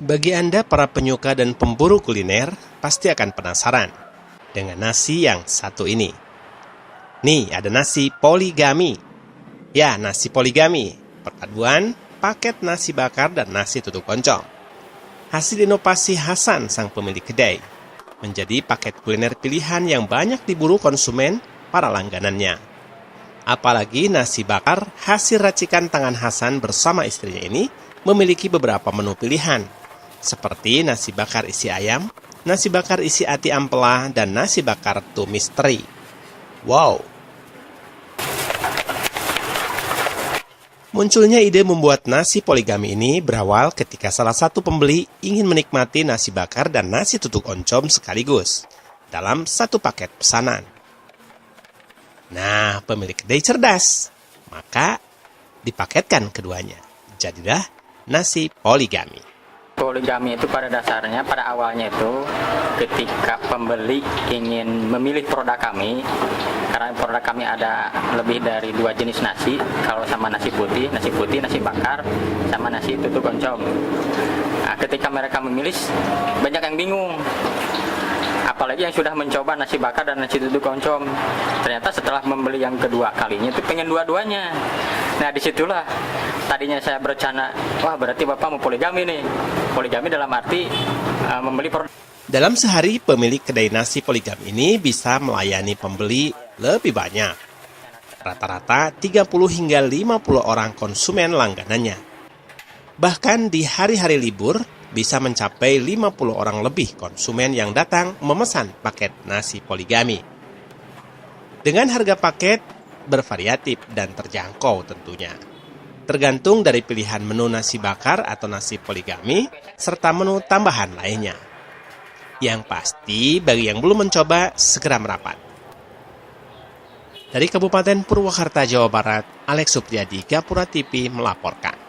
Bagi Anda para penyuka dan pemburu kuliner, pasti akan penasaran dengan nasi yang satu ini. Nih, ada nasi poligami. Ya, nasi poligami. Perpaduan paket nasi bakar dan nasi tutuk oncom. Hasil inovasi Hasan, sang pemilik kedai, menjadi paket kuliner pilihan yang banyak diburu konsumen para langganannya. Apalagi nasi bakar hasil racikan tangan Hasan bersama istrinya ini memiliki beberapa menu pilihan, seperti nasi bakar isi ayam, nasi bakar isi ati ampela, dan nasi bakar tumis teri. Wow! Munculnya ide membuat nasi poligami ini berawal ketika salah satu pembeli ingin menikmati nasi bakar dan nasi tutuk oncom sekaligus dalam satu paket pesanan. Nah, pemilik kedai cerdas, maka dipaketkan keduanya. Jadilah nasi poligami. Poligami itu pada dasarnya, pada awalnya itu ketika pembeli ingin memilih produk kami, karena produk kami ada lebih dari 2 jenis nasi, kalau sama nasi putih, nasi bakar, sama nasi tutuk oncom. Nah, ketika mereka memilih, banyak yang bingung. Apalagi yang sudah mencoba nasi bakar dan nasi tutuk oncom. Ternyata setelah membeli yang kedua kalinya itu pengen dua-duanya. Nah, disitulah tadinya saya berencana, wah berarti Bapak mau poligami nih. Poligami dalam arti membeli produk. Dalam sehari, pemilik kedai nasi poligami ini bisa melayani pembeli lebih banyak. Rata-rata 30 hingga 50 orang konsumen langganannya. Bahkan di hari-hari libur, bisa mencapai 50 orang lebih konsumen yang datang memesan paket nasi poligami. Dengan harga paket bervariatif dan terjangkau tentunya. Tergantung dari pilihan menu nasi bakar atau nasi poligami, serta menu tambahan lainnya. Yang pasti, bagi yang belum mencoba, segera merapat. Dari Kabupaten Purwakarta, Jawa Barat, Alex Supriyadi, Gapura TV melaporkan.